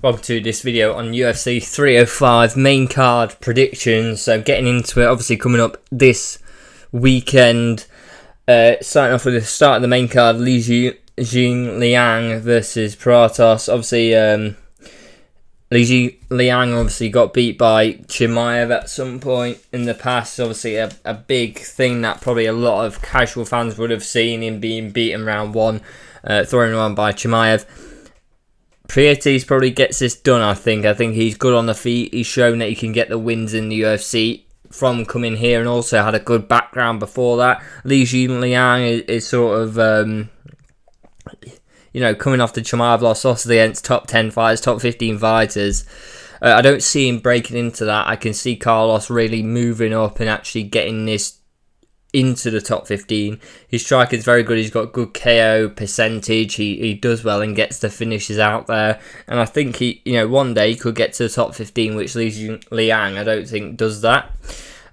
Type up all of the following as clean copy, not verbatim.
Welcome to this video on UFC 305 main card predictions. So getting into it, obviously coming up this weekend. Starting off with the start of the main card, Li Jingliang versus Pratos. Obviously, Li Jingliang obviously got beat by Chimaev at some point in the past. Obviously, a big thing that probably a lot of casual fans would have seen him being beaten round one, thrown around by Chimaev. Prietes probably gets this done, I think. I think he's good on the feet. He's shown that he can get the wins in the UFC from coming here, and also had a good background before that. Li Jingliang is sort of, coming off the Chimaev loss, also against top 10 fighters, top 15 fighters. I don't see him breaking into that. I can see Carlos really moving up and actually getting this into the top 15. His striking is very good. He's got good KO percentage. He does well and gets the finishes out there. And I think he, one day he could get to the top 15, which Li Jingliang I don't think does that.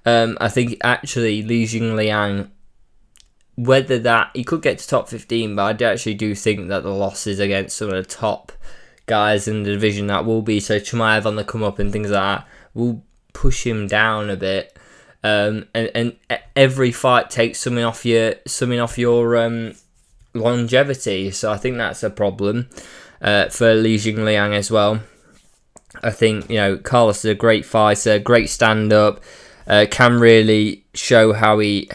I think actually Li Jingliang, whether that he could get to top 15, but I actually do think that the losses against some of the top guys in the division that will be, so Chimaev on the come up and things like that, will push him down a bit. And every fight takes something off your longevity. So I think that's a problem for Li Jingliang as well. I think Carlos is a great fighter, great stand up, can really show how he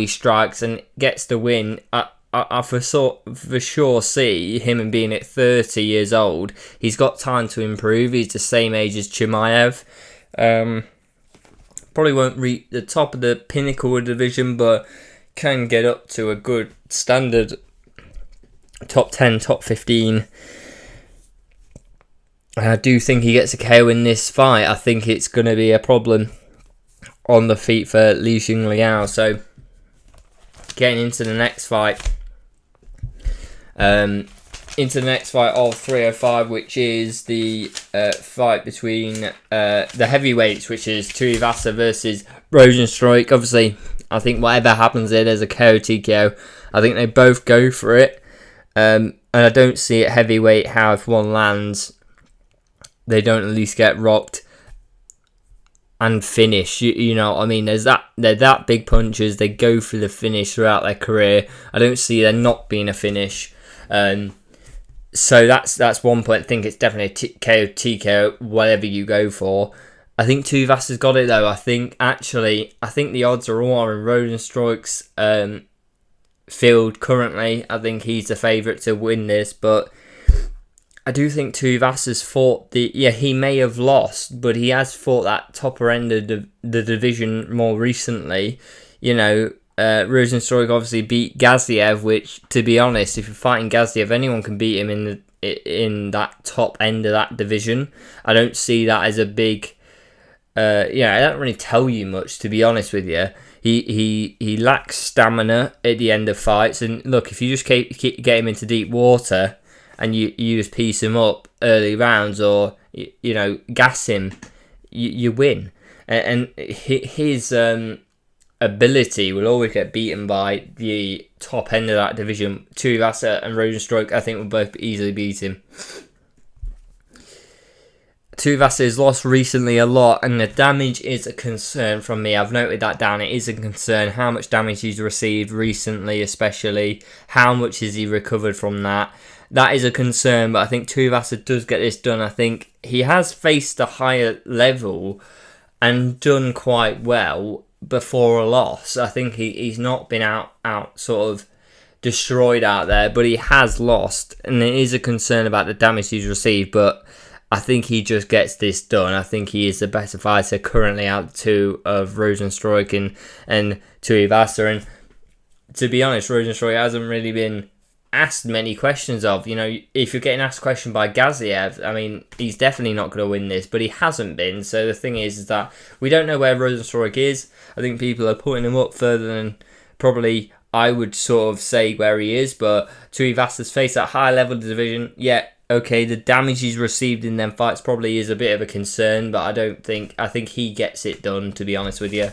strikes and gets the win. I for sure see him, and being at 30 years old, he's got time to improve. He's the same age as Chimaev. Probably won't reach the top of the pinnacle of the division, but can get up to a good standard top 10, top 15. I do think he gets a KO in this fight. I think it's going to be a problem on the feet for Li Jingliang. So getting into the next fight. Into the next fight of 305, which is the fight between the heavyweights, which is Tuivasa versus Rozenstruik. Obviously, I think whatever happens there, there's a KO TKO. I think they both go for it. And I don't see it heavyweight how if one lands, they don't at least get rocked and finish. You know what I mean? They're that big punchers. They go for the finish throughout their career. I don't see there not being a finish. So that's one point. I think it's definitely a KO, TKO, whatever you go for. I think Tuivasa's got it though. I think the odds are all on Rozenstruik's field currently. I think he's the favourite to win this, but I do think Tuivasa's fought he may have lost, but he has fought that topper end of the division more recently. Rozenstruik obviously beat Gaziev, which, to be honest, if you're fighting Gaziev, anyone can beat him in that top end of that division. I don't see that as a big. I don't really tell you much, to be honest with you. He lacks stamina at the end of fights, and look, if you just keep get him into deep water and you just piece him up early rounds, or gas him, you win. And his ability will always get beaten by the top end of that division. Tuivasa and Rozenstruik, I think, will both easily beat him. Tuivasa has lost recently a lot, and the damage is a concern from me. I've noted that down. It is a concern how much damage he's received recently, especially. How much has he recovered from that? That is a concern, but I think Tuivasa does get this done. I think he has faced a higher level and done quite well before a loss. I think he's not been out sort of destroyed out there, but he has lost, and it is a concern about the damage he's received, but I think he just gets this done. I think he is the better fighter currently out two of Rozenstruik and Tuivasa, and to be honest, Rozenstruik hasn't really been asked many questions of. If you're getting asked a question by Gaziev, I mean, he's definitely not going to win this, but he hasn't been. So the thing is that we don't know where Rozenstruik is. I think people are putting him up further than probably I would sort of say where he is, but Tuivasa's faced that high level of the division. Yeah, okay, the damage he's received in them fights probably is a bit of a concern, but I think he gets it done, to be honest with you.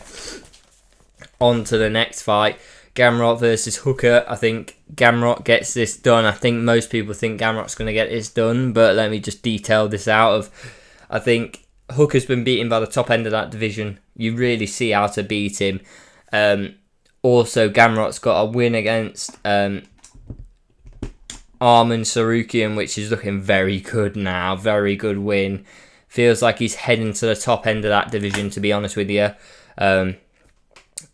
On to the next fight. Gamrot versus Hooker. I think Gamrot gets this done. I think most people think Gamrot's going to get this done, but let me just detail this out. I think Hooker's been beaten by the top end of that division. You really see how to beat him. Also, Gamrot's got a win against Arman Sarukian, which is looking very good now. Very good win. Feels like he's heading to the top end of that division, to be honest with you.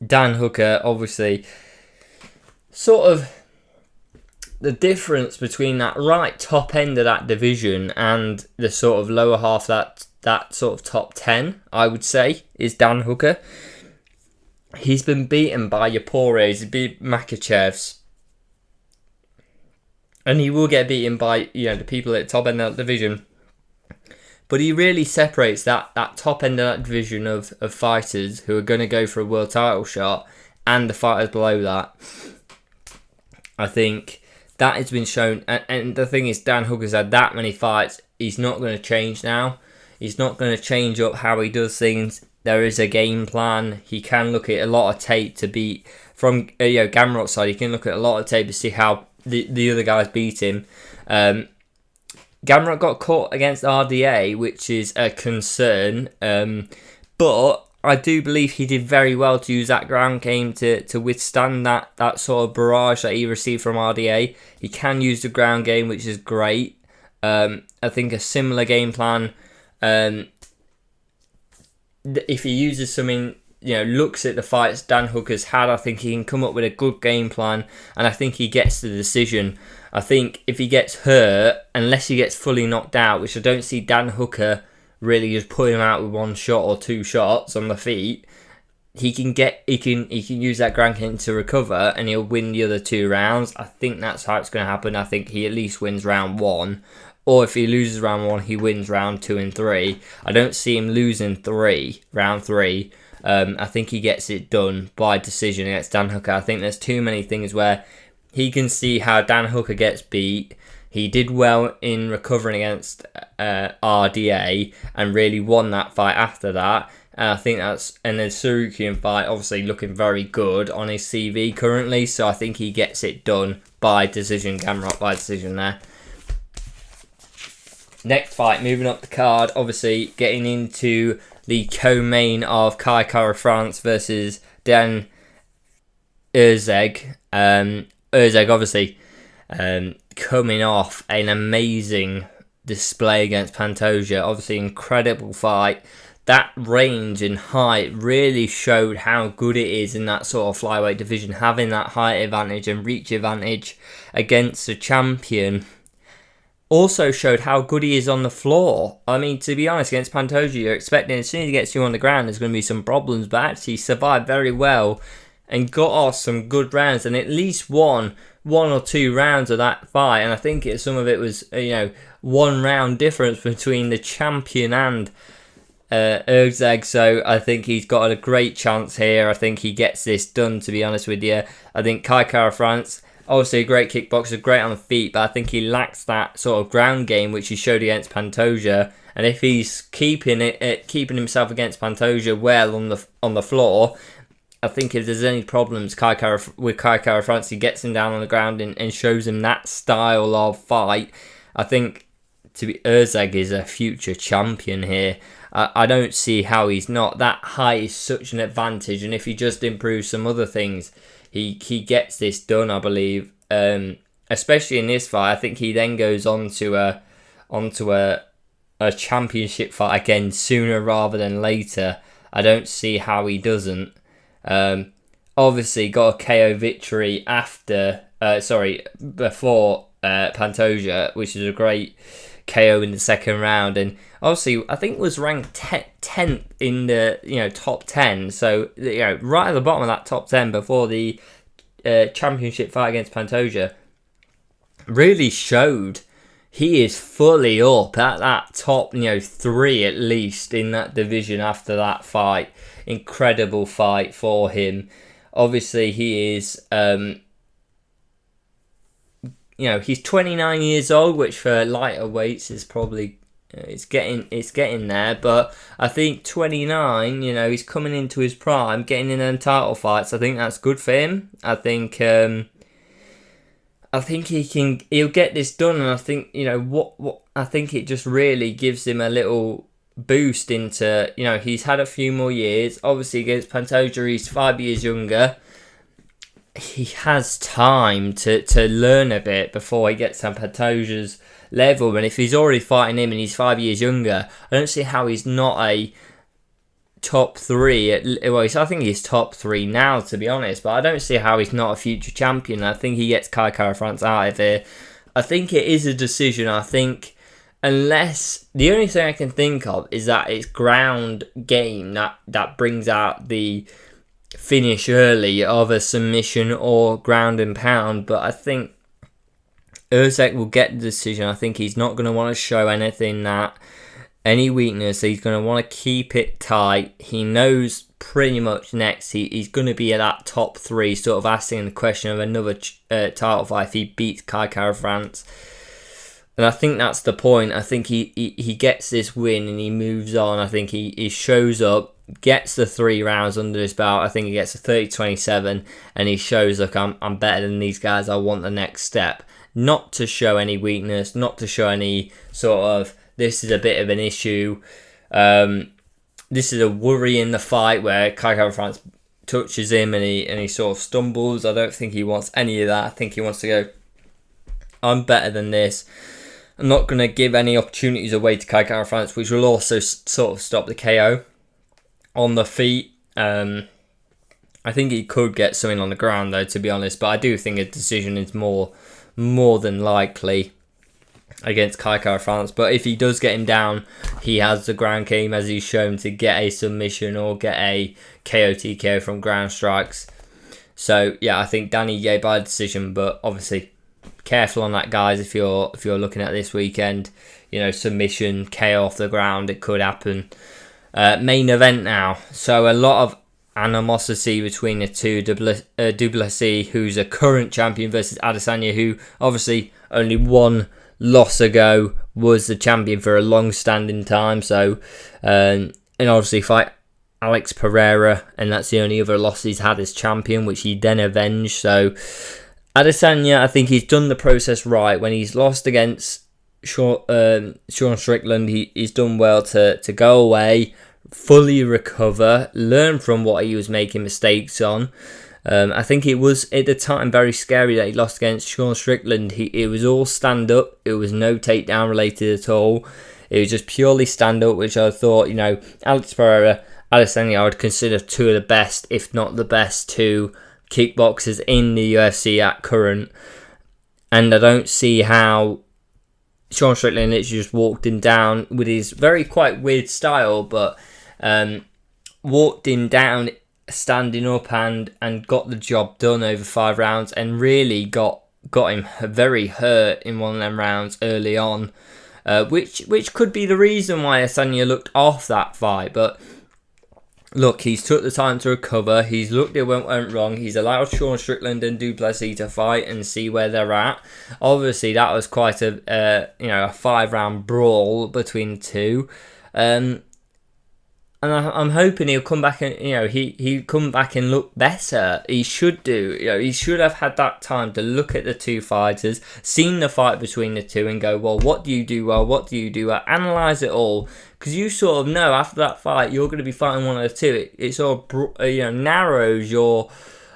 Dan Hooker, obviously, sort of the difference between that right top end of that division and the sort of lower half, that sort of top 10, I would say, is Dan Hooker. He's been beaten by your Poiriers, he's beat Makhachevs, and he will get beaten by, you know, the people at the top end of that division. But he really separates that top end of that division of fighters who are going to go for a world title shot and the fighters below that. I think that has been shown. And the thing is, Dan Hooker's had that many fights. He's not going to change now. He's not going to change up how he does things. There is a game plan. He can look at a lot of tape to beat. From Gamrot's side, he can look at a lot of tape to see how the other guys beat him. Gamrot got caught against RDA, which is a concern. But I do believe he did very well to use that ground game to withstand that sort of barrage that he received from RDA. He can use the ground game, which is great. I think a similar game plan, if he uses something, looks at the fights Dan Hooker's had, I think he can come up with a good game plan, and I think he gets the decision. I think if he gets hurt, unless he gets fully knocked out, which I don't see Dan Hooker really just putting him out with one shot or two shots on the feet, he can use that ground game to recover, and he'll win the other 2 rounds. I think that's how it's going to happen. I think he at least wins round 1, or if he loses round 1, he wins round 2 and 3. I don't see him losing round 3. I think he gets it done by decision against Dan Hooker. I think there's too many things where he can see how Dan Hooker gets beat. He did well in recovering against RDA and really won that fight after that. And I think and the Sarukian fight, obviously looking very good on his CV currently. So I think he gets it done by decision. Gamrot by decision there. Next fight, moving up the card, obviously getting into the co-main of Kai Kara-France versus Dan Erzeg. Erzeg, obviously, coming off an amazing display against Pantoja. Obviously, incredible fight. That range and height really showed how good it is in that sort of flyweight division, having that height advantage and reach advantage against a champion. Also showed how good he is on the floor. I mean, to be honest, against Pantoja, you're expecting as soon as he gets you on the ground, there's going to be some problems, but actually survived very well and got off some good rounds, and at least won 1 or 2 rounds of that fight. And I think some of it was 1 round difference between the champion and Erzeg. So I think he's got a great chance here. I think he gets this done, to be honest with you. I think Kai Kara-France, obviously a great kickboxer, great on the feet, but I think he lacks that sort of ground game which he showed against Pantoja. And if he's keeping himself against Pantoja well on the floor, I think if there's any problems with Kai Kara-France, he gets him down on the ground and shows him that style of fight. I think Erzeg is a future champion here. I don't see how he's not. That height is such an advantage, and if he just improves some other things, he gets this done, I believe. Especially in this fight, I think he then goes onto a championship fight again sooner rather than later. I don't see how he doesn't. Obviously got a KO victory before Pantoja, which is a great KO in the second round, and obviously I think was ranked 10th in the top 10, so right at the bottom of that top 10 before the championship fight against Pantoja. Really showed he is fully up at that top 3 at least in that division after that fight. Incredible fight for him. Obviously he is he's 29 years old, which for lighter weights is probably It's getting there, but I think 29, he's coming into his prime, getting in them title fights. I think that's good for him. I think he'll get this done, and I think I think it just really gives him a little boost into he's had a few more years. Obviously against Pantoja, he's 5 years younger. He has time to learn a bit before he gets on Pantoja's level, and if he's already fighting him and he's 5 years younger, I don't see how he's not a top 3. I think he's top 3 now, to be honest, but I don't see how he's not a future champion. I think he gets Kai Kara-France out of here. I think it is a decision. I think unless the only thing I can think of is that it's ground game that brings out the finish early of a submission or ground and pound, but I think Usyk will get the decision. I think he's not going to want to show any weakness. He's going to want to keep it tight. He knows pretty much next he's going to be at that top 3, sort of asking the question of another title fight if he beats Kai Kara-France. And I think that's the point. I think he gets this win and he moves on. I think he shows up, gets the 3 rounds under his belt. I think he gets a 30-27 and he shows, look, I'm better than these guys. I want the next step. Not to show any weakness, not to show any sort of, this is a bit of an issue. This is a worry in the fight where Kai Kara-France touches him and he sort of stumbles. I don't think he wants any of that. I think he wants to go, I'm better than this. I'm not going to give any opportunities away to Kai Kara-France, which will also sort of stop the KO on the feet. I think he could get something on the ground, though, to be honest. But I do think a decision is more than likely against Kai Kara-France. But if he does get him down, he has the ground game, as he's shown, to get a submission or get a KO TKO from ground strikes. So yeah, I think Danny Yeh by decision, but obviously careful on that, guys. If you're looking at this weekend, submission, KO off the ground, it could happen. Main event now. So a lot of animosity between the two. Duplessis, who's a current champion, versus Adesanya, who obviously only one loss ago was the champion for a long-standing time. So, and obviously fight Alex Pereira, and that's the only other loss he's had as champion, which he then avenged. So Adesanya, I think he's done the process right. When he's lost against Sean Strickland, he's done well to go away, fully recover, learn from what he was making mistakes on. I think it was at the time very scary that he lost against Sean Strickland. It was all stand up. It was no takedown related at all. It was just purely stand up, which I thought, Alex Pereira, Adesanya, I would consider 2 of the best, if not the best 2 kickboxers in the UFC at current. And I don't see how Sean Strickland literally just walked him down with his quite weird style, but walked him down standing up and got the job done over 5 rounds, and really got him very hurt in one of them rounds early on, which could be the reason why Adesanya looked off that fight. But look, he's took the time to recover. He's looked at what went wrong. He's allowed Sean Strickland and Duplessis to fight and see where they're at. Obviously, that was quite a 5-round brawl between the two. And I'm hoping he'll come back and he'll come back and look better. He should do. He should have had that time to look at the two fighters, seen the fight between the two, and go, well, what do you do well? What do you do well? Analyze it all, because you sort of know after that fight you're going to be fighting one of the two. It sort of narrows your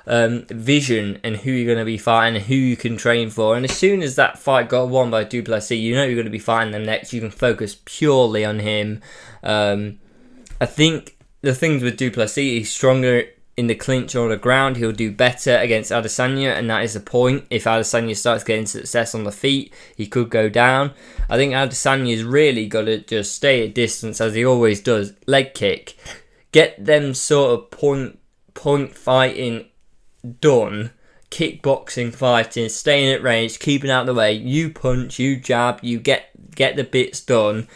vision and who you're going to be fighting and who you can train for. And as soon as that fight got won by Duplessis, you're going to be fighting them next. You can focus purely on him. I think the things with Duplessis, he's stronger in the clinch or on the ground. He'll do better against Adesanya, and that is the point. If Adesanya starts getting success on the feet, he could go down. I think Adesanya's really got to just stay at distance, as he always does. Leg kick. Get them sort of point fighting done. Kickboxing fighting, staying at range, keeping out of the way. You punch, you jab, you get the bits done.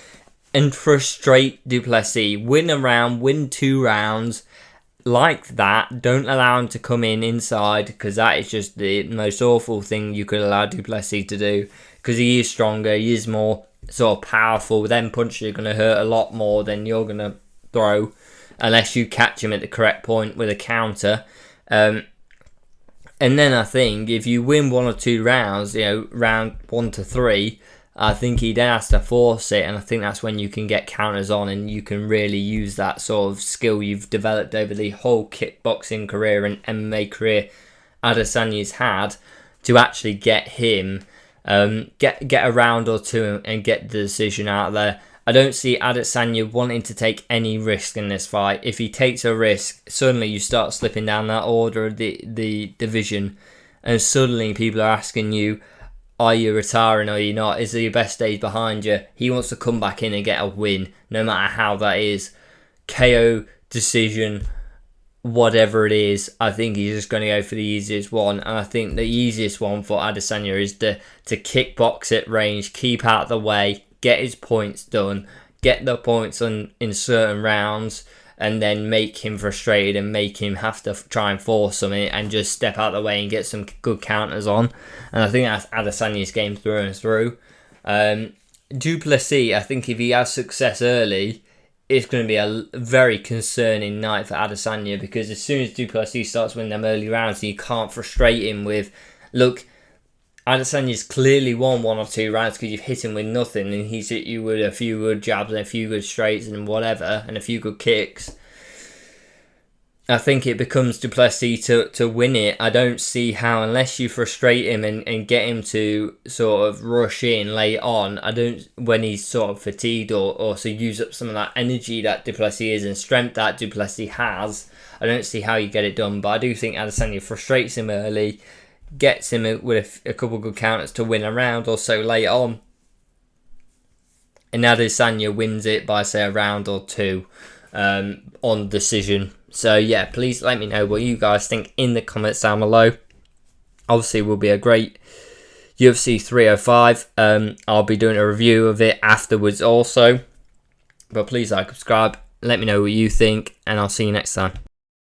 And frustrate Duplessis, win a round, win 2 rounds, like that. Don't allow him to come inside, because that is just the most awful thing you could allow Duplessis to do, because he is stronger, he is more sort of powerful. Them punches are going to hurt a lot more than you're going to throw, unless you catch him at the correct point with a counter. And then I think if you win 1 or 2 rounds, round 1 to 3, I think he then has to force it, and I think that's when you can get counters on and you can really use that sort of skill you've developed over the whole kickboxing career and MMA career Adesanya's had to actually get him, get a round or 2 and get the decision out there. I don't see Adesanya wanting to take any risk in this fight. If he takes a risk, suddenly you start slipping down that order of the division, and suddenly people are asking you, are you retiring or are you not? Is your best days behind you? He wants to come back in and get a win, no matter how that is. KO, decision, whatever it is. I think he's just going to go for the easiest one. And I think the easiest one for Adesanya is to kickbox at range, keep out of the way, get his points done, get the points in certain rounds, and then make him frustrated and make him have to try and force something and just step out of the way and get some good counters on. And I think that's Adesanya's game through and through. Duplessis, I think if he has success early, it's going to be a very concerning night for Adesanya, because as soon as Duplessis starts winning them early rounds, you can't frustrate him with, look, Adesanya's clearly won 1 or 2 rounds because you've hit him with nothing, and he's hit you with a few good jabs and a few good straights and whatever, and a few good kicks. I think it becomes Duplessis to win it. I don't see how, unless you frustrate him and get him to sort of rush in late on, when he's sort of fatigued or so use up some of that energy that Duplessis is and strength that Duplessis has, I don't see how you get it done. But I do think Adesanya frustrates him early, gets him with a couple of good counters to win a round or so late on, and Adesanya wins it by, say, a round or 2 on decision. So yeah, please let me know what you guys think in the comments down below. Obviously, it will be a great UFC 305. I'll be doing a review of it afterwards also. But please like, subscribe, let me know what you think, and I'll see you next time.